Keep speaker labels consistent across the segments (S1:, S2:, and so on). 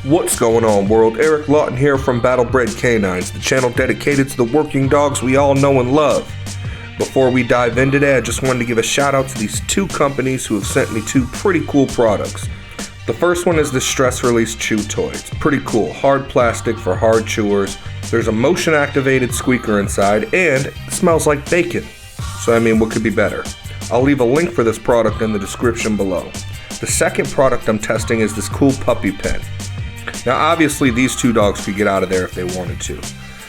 S1: What's going on, world? Eric Lawton here from Bred Canines, the channel dedicated to the working dogs we all know and love. Before we dive in today, I just wanted to give a shout out to these two companies who have sent me two pretty cool products. The first one is the stress release chew toy. It's pretty cool, hard plastic for hard chewers. There's a motion activated squeaker inside and it smells like bacon. So I mean, what could be better? I'll leave a link for this product in the description below. The second product I'm testing is this cool puppy pen. Now obviously these two dogs could get out of there if they wanted to.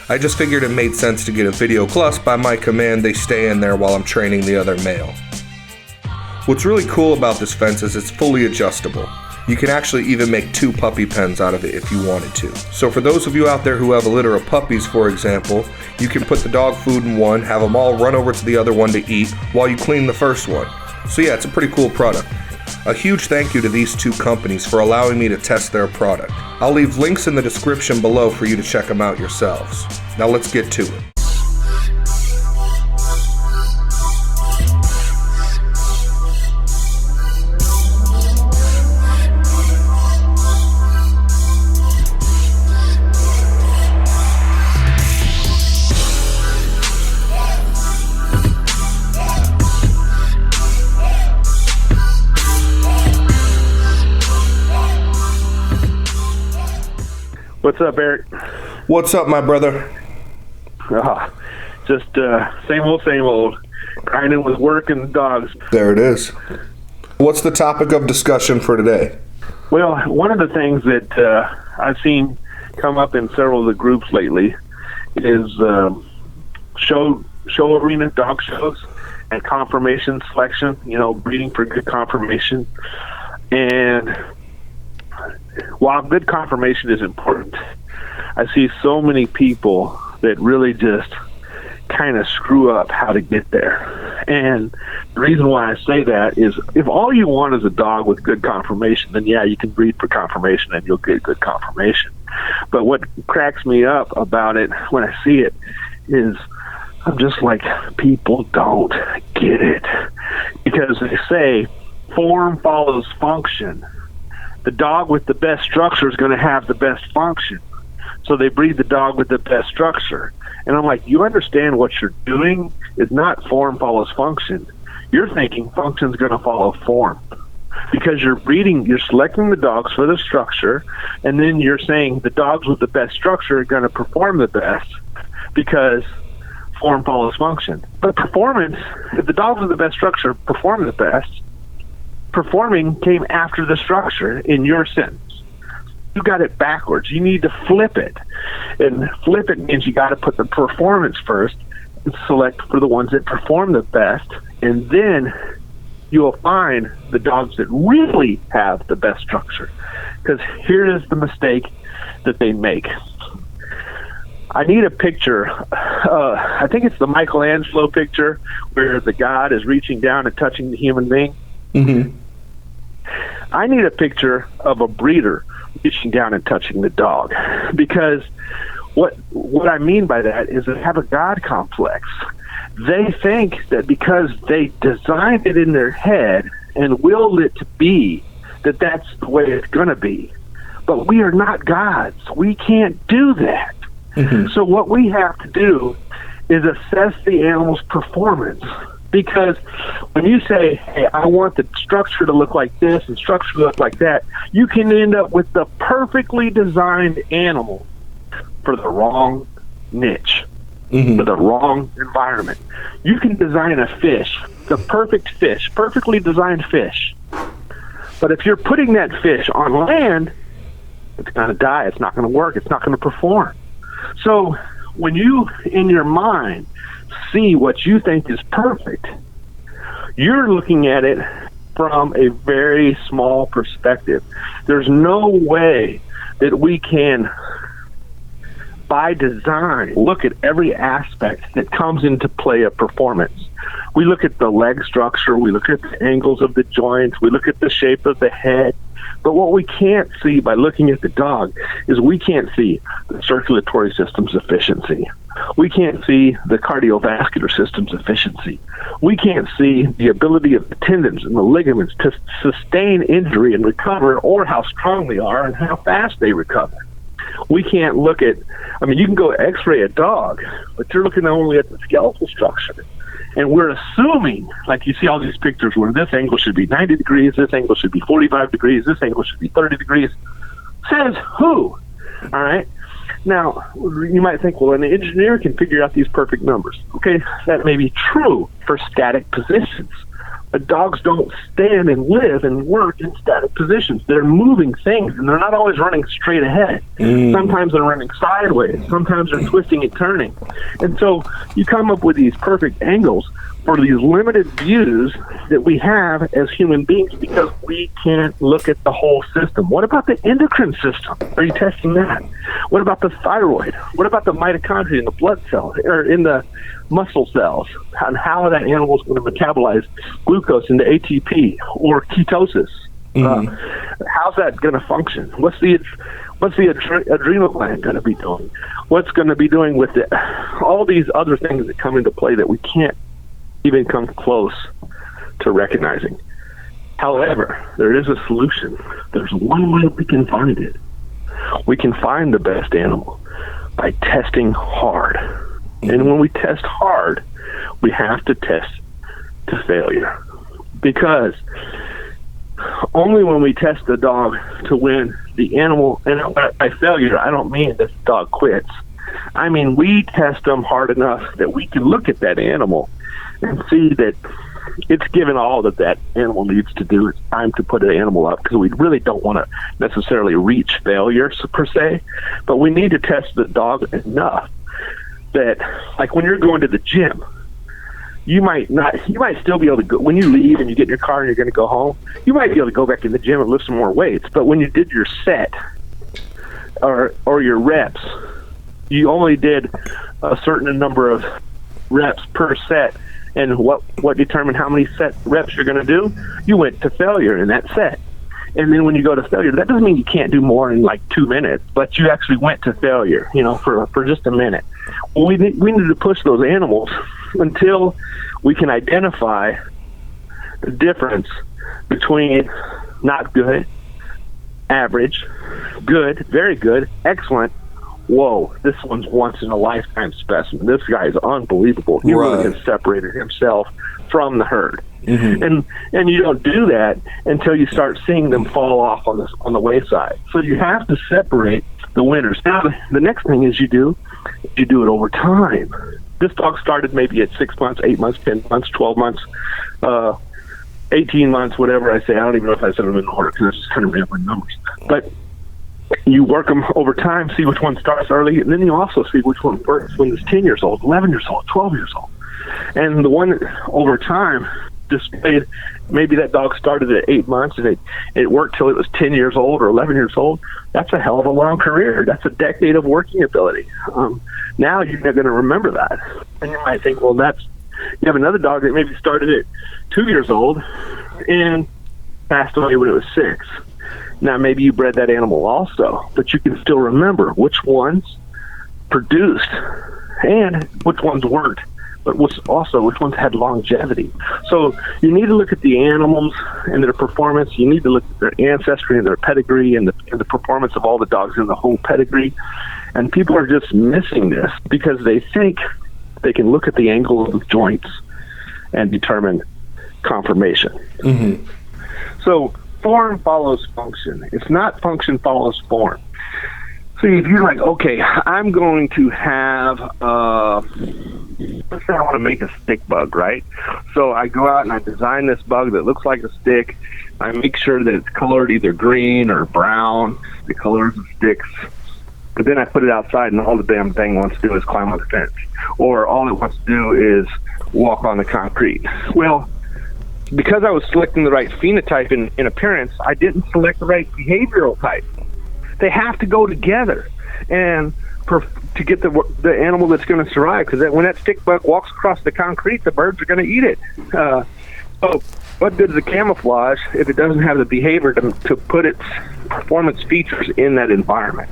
S1: I just figured it made sense to get a video, plus by my command they stay in there while I'm training the other male. What's really cool about this fence is it's fully adjustable. You can actually even make two puppy pens out of it if you wanted to. So for those of you out there who have a litter of puppies, for example, you can put the dog food in one, have them all run over to the other one to eat while you clean the first one. So yeah, it's a pretty cool product. A huge thank you to these two companies for allowing me to test their product. I'll leave links in the description below for you to check them out yourselves. Now let's get to it.
S2: What's up, Eric?
S1: What's up, my brother?
S2: Just same old. Grinding with work and the dogs.
S1: There it is. What's the topic of discussion for today?
S2: Well, one of the things that I've seen come up in several of the groups lately is show arena dog shows and conformation selection, breeding for good conformation. And while good conformation is important, I see so many people that really just kind of screw up how to get there. And the reason why I say that is if all you want is a dog with good conformation, then yeah, you can breed for conformation and you'll get good conformation. But what cracks me up about it when I see it is I'm just like, people don't get it. Because they say form follows function. The dog with the best structure is going to have the best function. So they breed the dog with the best structure. And I'm like, you understand what you're doing is not form follows function. You're thinking function is going to follow form. Because you're selecting the dogs for the structure, and then you're saying the dogs with the best structure are going to perform the best because form follows function. But performance, if the dogs with the best structure perform the best, performing came after the structure in your sentence. You got it backwards. You need to flip it. And flip it means you got to put the performance first and select for the ones that perform the best. And then you'll find the dogs that really have the best structure. Because here is the mistake that they make. I need a picture. I think it's the Michelangelo picture where the god is reaching down and touching the human being.
S1: Mm-hmm.
S2: I need a picture of a breeder reaching down and touching the dog, because what I mean by that is they have a God complex. They think that because they designed it in their head and willed it to be, that that's the way it's going to be. But we are not gods. We can't do that. Mm-hmm. So what we have to do is assess the animal's performance. Because when you say, hey, I want the structure to look like this and structure to look like that, you can end up with the perfectly designed animal for the wrong niche, for the wrong environment. You can design a fish, the perfect fish, perfectly designed fish. But if you're putting that fish on land, it's going to die. It's not going to work. It's not going to perform. So when you, in your mind, see what you think is perfect, you're looking at it from a very small perspective. There's no way that we can, by design, look at every aspect that comes into play of performance. We look at the leg structure, we look at the angles of the joints, we look at the shape of the head, But what we can't see by looking at the dog is we can't see the circulatory system's efficiency. We can't see the cardiovascular system's efficiency. We can't see the ability of the tendons and the ligaments to sustain injury and recover, or how strong they are and how fast they recover. We can't look at, you can go x-ray a dog, but you're looking only at the skeletal structure. And we're assuming, like you see all these pictures where this angle should be 90 degrees, this angle should be 45 degrees, this angle should be 30 degrees. Says who? All right? Now, you might think, well, an engineer can figure out these perfect numbers. Okay, that may be true for static positions. But dogs don't stand and live and work in static positions. They're moving things, and they're not always running straight ahead. Sometimes they're running sideways. Sometimes they're twisting and turning. And so you come up with these perfect angles for these limited views that we have as human beings because we can't look at the whole system. What about the endocrine system? Are you testing that? What about the thyroid? What about the mitochondria in the blood cells or in the muscle cells, and how that animal is going to metabolize glucose into ATP or ketosis? How's that going to function? What's the adrenal gland going to be doing? What's going to be doing with it? All these other things that come into play that we can't even come close to recognizing. However, there is a solution. There's one way we can find it. We can find the best animal by testing hard. And when we test hard, we have to test to failure. Because only when we test the dog to win the animal, and by failure, I don't mean that the dog quits. I mean, we test them hard enough that we can look at that animal and see that it's given all that animal needs to do. It's time to put an animal up, because we really don't want to necessarily reach failure per se, but we need to test the dog enough that, like when you're going to the gym, you might still be able to go, when you leave and you get in your car and you're going to go home, you might be able to go back in the gym and lift some more weights. But when you did your set or your reps, you only did a certain number of reps per set. And what determined how many set reps you're going to do? You went to failure in that set. And then when you go to failure, that doesn't mean you can't do more in like 2 minutes, but you actually went to failure, for just a minute. Well, we need to push those animals until we can identify the difference between not good, average, good, very good, excellent. Whoa, this one's once in a lifetime specimen. This guy is unbelievable. He really has separated himself from the herd. And you don't do that until you start seeing them fall off on the wayside. So you have to separate the winners. Now the next thing is you do it over time. This dog started maybe at 6 months, 8 months, 10 months, 12 months, 18 months, whatever I say. I don't even know if I said them in order because it's just kind of rambling numbers. But you work them over time, see which one starts early, and then you also see which one works when it's 10 years old, 11 years old, 12 years old. And the one that over time displayed, maybe that dog started at 8 months and it worked till it was 10 years old or 11 years old. That's a hell of a long career. That's a decade of working ability. Now you're not going to remember that. And you might think, well, you have another dog that maybe started at 2 years old and passed away when it was 6. Now, maybe you bred that animal also, but you can still remember which ones produced and which ones weren't, but which ones had longevity. So you need to look at the animals and their performance. You need to look at their ancestry and their pedigree and the performance of all the dogs in the whole pedigree. And people are just missing this because they think they can look at the angle of the joints and determine conformation. So form follows function. It's not function follows form. So if you're like, okay, I'm going to have, let's say I want to make a stick bug, right? So I go out and I design this bug that looks like a stick. I make sure that it's colored either green or brown, the colors of sticks. But then I put it outside and all the damn thing wants to do is climb on the fence. Or all it wants to do is walk on the concrete. Well, because I was selecting the right phenotype in appearance, I didn't select the right behavioral type. They have to go together, and to get the animal that's going to survive. Because when that stick bug walks across the concrete, the birds are going to eat it. So what good is the camouflage if it doesn't have the behavior to put its performance features in that environment?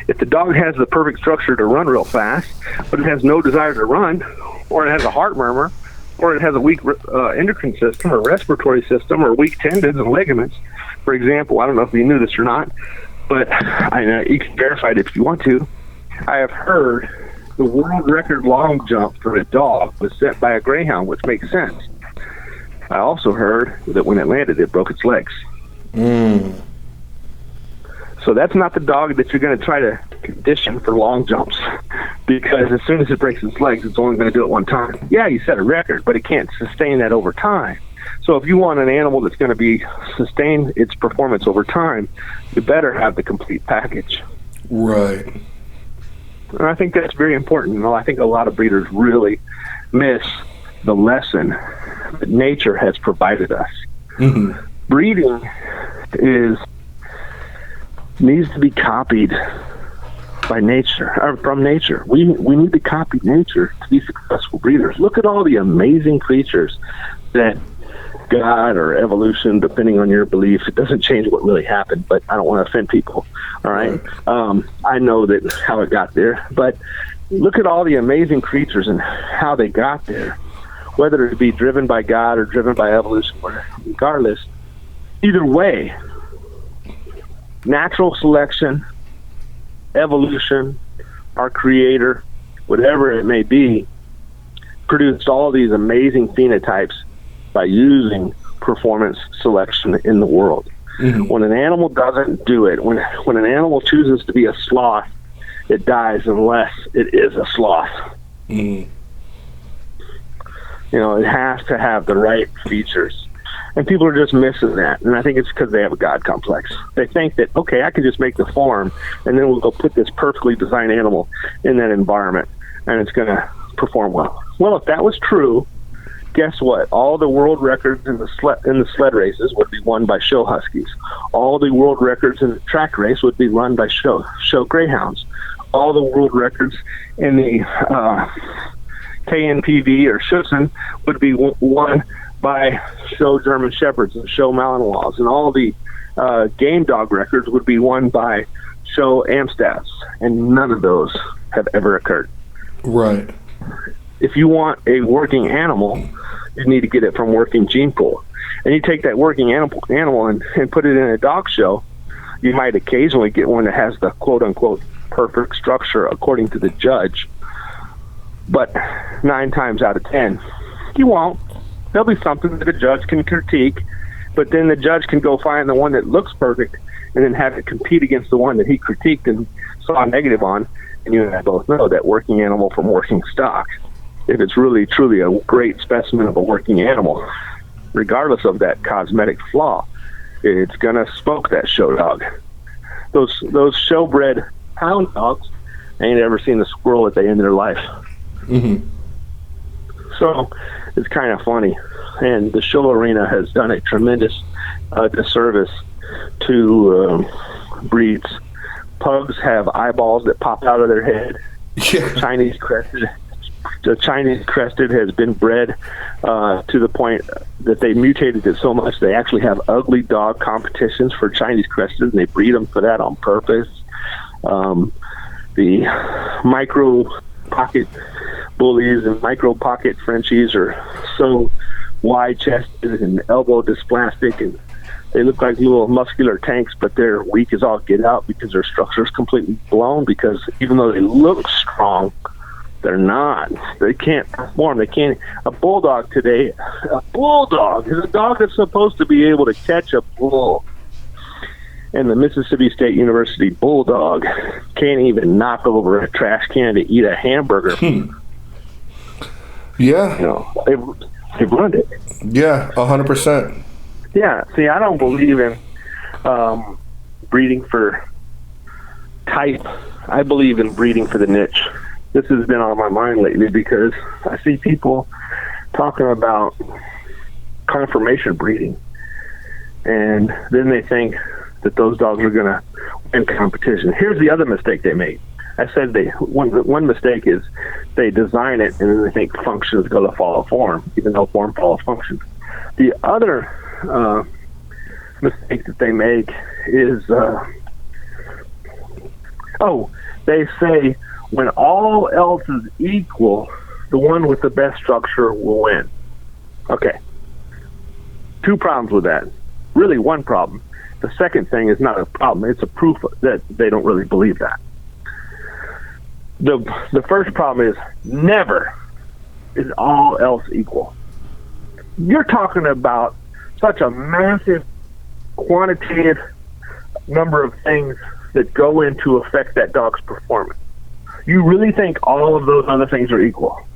S2: If the dog has the perfect structure to run real fast, but it has no desire to run, or it has a heart murmur, or it has a weak endocrine system or respiratory system, or weak tendons and ligaments, for example, I don't know if you knew this or not, but I know you can verify it if you want to. I have heard the world record long jump for a dog was set by a greyhound, which makes sense. I also heard that when it landed, it broke its legs. So that's not the dog that you're going to try to condition for long jumps, because as soon as it breaks its legs, it's only going to do it one time. Yeah, you set a record, but it can't sustain that over time. So if you want an animal that's going to sustain its performance over time, you better have the complete package.
S1: Right.
S2: And I think that's very important. I think a lot of breeders really miss the lesson that nature has provided us.
S1: Mm-hmm.
S2: Breeding needs to be copied by nature, or from nature. We need to copy nature to be successful breeders. Look at all the amazing creatures that God or evolution, depending on your belief, it doesn't change what really happened, but I don't want to offend people. All right. I know that how it got there, but look at all the amazing creatures and how they got there, whether it be driven by God or driven by evolution, regardless. Either way, natural selection, evolution, our creator, whatever it may be, produced all these amazing phenotypes by using performance selection in the world. Mm-hmm. When an animal doesn't do it, when an animal chooses to be a sloth, it dies unless it is a sloth.
S1: Mm-hmm.
S2: You know, it has to have the right features. And people are just missing that. And I think it's because they have a God complex. They think that, okay, I can just make the form, and then we'll go put this perfectly designed animal in that environment, and it's going to perform well. Well, if that was true, guess what? All the world records in the sled races would be won by show huskies. All the world records in the track race would be run by show greyhounds. All the world records in the KNPV or Schutzen would be won by show German Shepherds and show Malinois, and all the game dog records would be won by show Amstaffs, and none of those have ever occurred.
S1: Right.
S2: If you want a working animal, you need to get it from working gene pool. And you take that working animal and put it in a dog show, you might occasionally get one that has the quote-unquote perfect structure according to the judge. But 9 times out of 10, you won't. There'll be something that the judge can critique, but then the judge can go find the one that looks perfect and then have it compete against the one that he critiqued and saw a negative on. And you and I both know that working animal from working stock, if it's really truly a great specimen of a working animal, regardless of that cosmetic flaw, it's gonna smoke that show dog. Those showbred hound dogs, I ain't ever seen a squirrel at the end of their life.
S1: Mm-hmm.
S2: So it's kind of funny, and the show arena has done a tremendous disservice to breeds. Pugs have eyeballs that pop out of their head.
S1: Yeah.
S2: The Chinese crested has been bred to the point that they mutated it so much they actually have ugly dog competitions for Chinese crested, and they breed them for that on purpose. The micro pocket bullies and micro pocket Frenchies are so wide chested and elbow dysplastic, and they look like little muscular tanks, but they're weak as all get out because their structure is completely blown, because even though they look strong, they're not. They can't perform. They can't. A bulldog today, a bulldog is a dog that's supposed to be able to catch a bull. And the Mississippi State University bulldog can't even knock over a trash can to eat a hamburger.
S1: Yeah.
S2: You know, they've run it.
S1: Yeah, 100%.
S2: Yeah. See, I don't believe in breeding for type. I believe in breeding for the niche. This has been on my mind lately because I see people talking about conformation breeding, and then they think that those dogs are going to win competition. Here's the other mistake they made. I said one mistake is they design it and then they think function is going to follow form, even though form follows function. The other mistake that they make is, they say when all else is equal, the one with the best structure will win. Okay. Two problems with that. Really, one problem. The second thing is not a problem. It's a proof that they don't really believe that. The first problem is never is all else equal. You're talking about such a massive quantitative number of things that go into affect that dog's performance. You really think all of those other things are equal?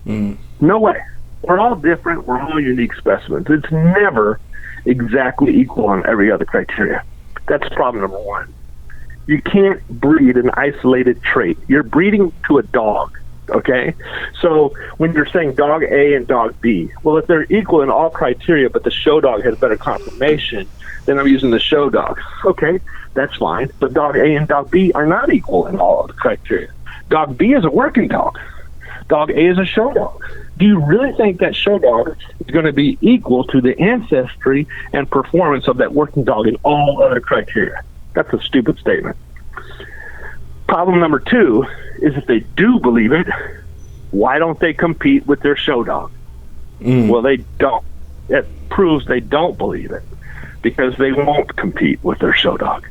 S2: No way. We're all different. We're all unique specimens. It's never exactly equal on every other criteria. That's problem number one. You can't breed an isolated trait. You're breeding to a dog, okay? So when you're saying dog A and dog B, well, if they're equal in all criteria, but the show dog has better conformation, then I'm using the show dog. Okay, that's fine. But dog A and dog B are not equal in all of the criteria. Dog B is a working dog. Dog A is a show dog. Do you really think that show dog is going to be equal to the ancestry and performance of that working dog in all other criteria? That's a stupid statement. Problem number two is if they do believe it, why don't they compete with their show dog? Well, they don't. It proves they don't believe it because they won't compete with their show dog.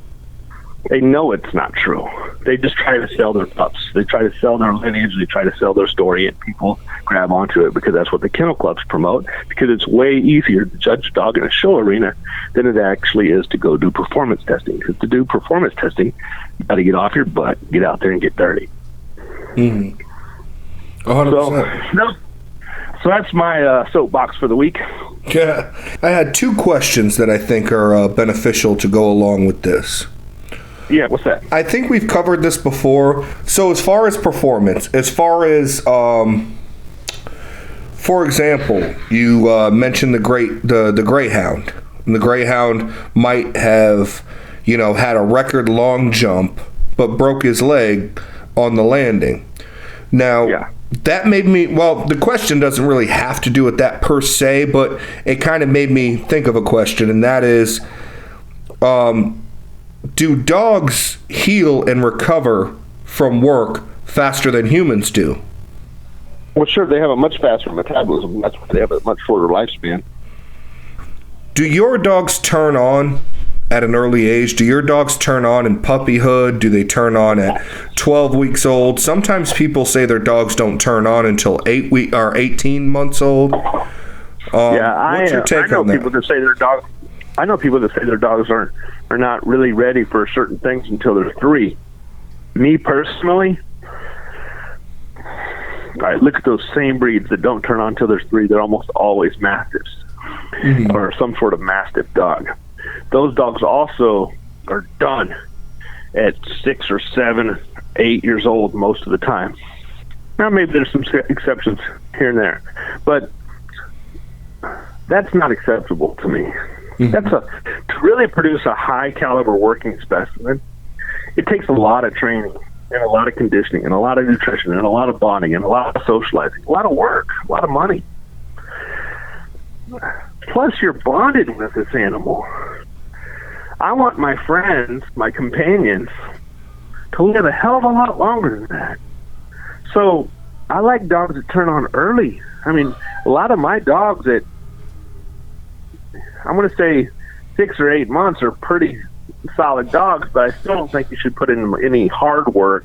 S2: They know it's not true. They just try to sell their pups. They try to sell their lineage. They try to sell their story, and people grab onto it because that's what the kennel clubs promote, because it's way easier to judge a dog in a show arena than it actually is to go do performance testing. Because to do performance testing, you got to get off your butt, get out there and get dirty.
S1: 100%.
S2: So that's my soapbox for the week.
S1: Yeah, I had two questions that I think are beneficial to go along with this.
S2: Yeah, what's that?
S1: I think we've covered this before. So as far as performance, as far as, for example, you mentioned the Greyhound. And the Greyhound might have, had a record long jump, but broke his leg on the landing. Now, that made me, the question doesn't really have to do with that per se, but it kind of made me think of a question, and that is, do dogs heal and recover from work faster than humans do?
S2: Well, sure, they have a much faster metabolism. That's why they have a much shorter lifespan.
S1: Do your dogs turn on at an early age? Do your dogs turn on in puppyhood? Do they turn on at 12 weeks old? Sometimes people say their dogs don't turn on until 18 months old. What's your take on that? I know people that say their dogs are not really ready for certain things until they're 3. Me personally, I look at those same breeds that don't turn on until they're 3. They're almost always mastiffs or some sort of mastiff dog. Those dogs also are done at 6 or 7, 8 years old most of the time. Now, maybe there's some exceptions here and there, but that's not acceptable to me. To really produce a high caliber working specimen, it takes a lot of training and a lot of conditioning and a lot of nutrition and a lot of bonding and a lot of socializing, a lot of work, a lot of money. Plus, you're bonded with this animal. I want my friends, my companions, to live a hell of a lot longer than that. So I like dogs that turn on early. I mean, a lot of my dogs at, I'm going to say 6 or 8 months are pretty solid dogs, but I still don't think you should put in any hard work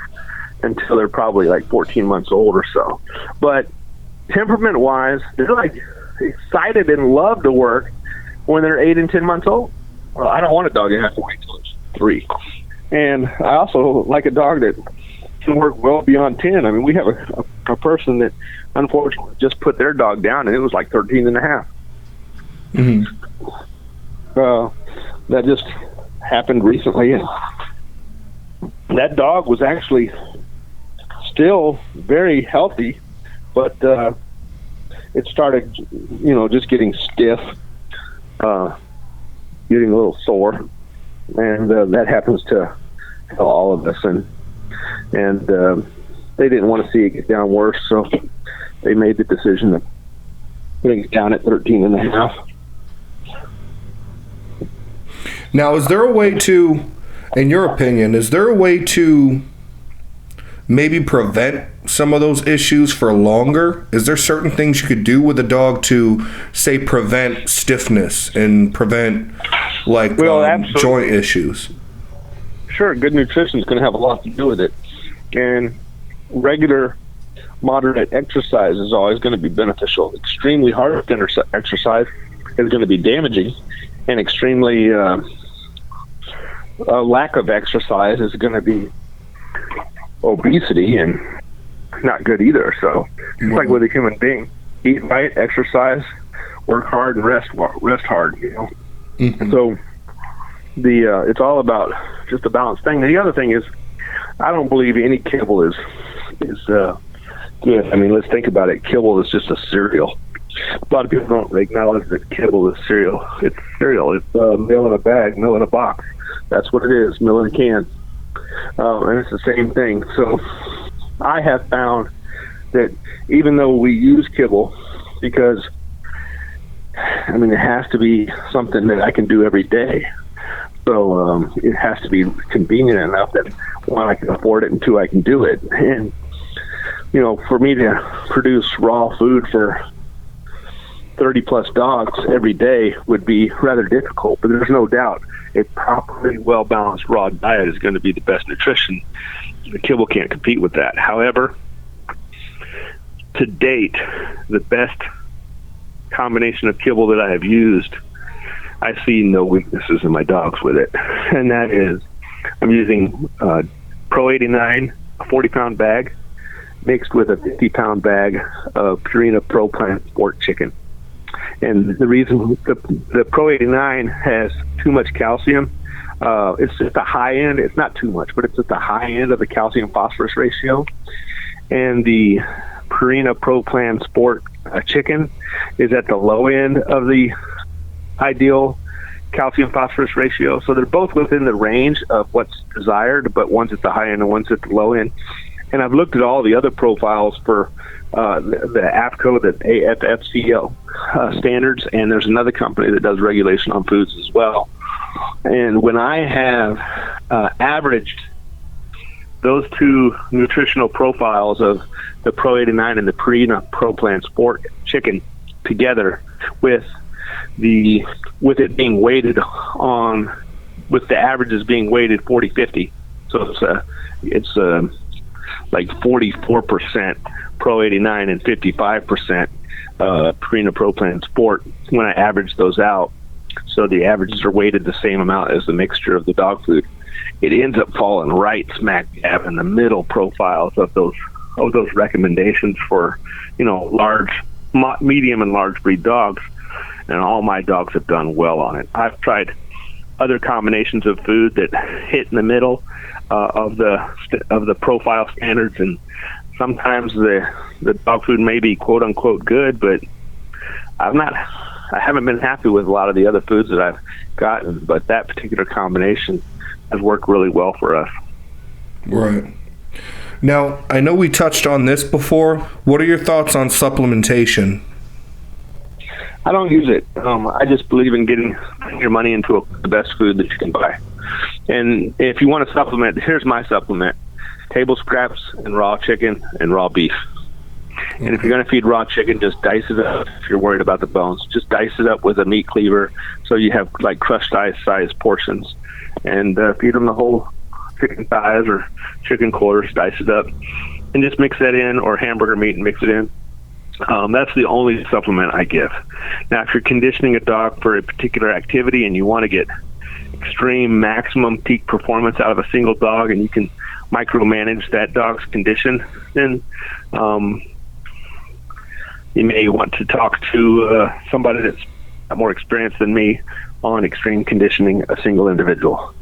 S1: until they're probably like 14 months old or so. But temperament-wise, they're like excited and love to work when they're 8 and 10 months old. Well, I don't want a dog that has to wait until it's 3. And I also like a dog that can work well beyond 10. I mean, we have a person that unfortunately just put their dog down, and it was like 13 and a half. That just happened recently, and that dog was actually still very healthy, but it started, just getting stiff, getting a little sore, and that happens to all of us, and they didn't want to see it get down worse, so they made the decision to
S2: putting it down at 13 and a half.
S1: Now, is there a way to, in your opinion, is there a way to maybe prevent some of those issues for longer? Is there certain things you could do with a dog to, say, prevent stiffness and prevent joint issues?
S2: Sure, good nutrition is going to have a lot to do with it. And regular, moderate exercise is always going to be beneficial. Extremely hard exercise is going to be damaging, and extremely lack of exercise is going to be obesity and not good either. So it's like with a human being: eat right, exercise, work hard, and rest hard.
S1: Mm-hmm.
S2: So it's all about just a balanced thing. And the other thing is, I don't believe any kibble is good. I mean, let's think about it. Kibble is just a cereal. A lot of people don't acknowledge that kibble is cereal. It's cereal. It's meal in a bag, meal in a box. That's what it is, meal in a can. And it's the same thing. So I have found that even though we use kibble, because, I mean, it has to be something that I can do every day. So it has to be convenient enough that, one, I can afford it, and two, I can do it. And, for me to produce raw food for 30-plus dogs every day would be rather difficult. But there's no doubt a properly well-balanced raw diet is going to be the best nutrition. The kibble can't compete with that. However, to date, the best combination of kibble that I have used, I see no weaknesses in my dogs with it. And that is, I'm using Pro 89, a 40-pound bag, mixed with a 50-pound bag of Purina Pro Plant Sport chicken. And the reason the Pro 89 has too much calcium, it's at the high end. It's not too much, but it's at the high end of the calcium phosphorus ratio. And the Purina Pro Plan Sport chicken is at the low end of the ideal calcium phosphorus ratio. So they're both within the range of what's desired, but one's at the high end and one's at the low end. And I've looked at all the other profiles for the AFCO, the AFFCO standards, and there's another company that does regulation on foods as well. And when I have averaged those two nutritional profiles of the Pro 89 and the Purina Pro Plan Sport chicken together with it being weighted on, with the averages being weighted 40-50, so it's like 44% Pro 89 and 55% Purina Pro Plan Sport when I average those out. So the averages are weighted the same amount as the mixture of the dog food. It ends up falling right smack dab in the middle profiles of those recommendations for, large, medium, and large breed dogs. And all my dogs have done well on it. I've tried other combinations of food that hit in the middle of the profile standards, and sometimes the dog food may be quote unquote good, but I haven't been happy with a lot of the other foods that I've gotten. But that particular combination has worked really well for us.
S1: Right. Now, I know we touched on this before. What are your thoughts on supplementation?
S2: I don't use it. I just believe in putting your money into the best food that you can buy. And if you want to supplement, here's my supplement: table scraps and raw chicken and raw beef. And if you're going to feed raw chicken, just dice it up. If you're worried about the bones, just dice it up with a meat cleaver so you have like crushed ice size portions, and feed them the whole chicken thighs or chicken quarters, dice it up, and just mix that in, or hamburger meat and mix it in. That's the only supplement I give. Now, if you're conditioning a dog for a particular activity and you want to get extreme maximum peak performance out of a single dog, and you can micromanage that dog's condition, then you may want to talk to somebody that's more experienced than me on extreme conditioning a single individual.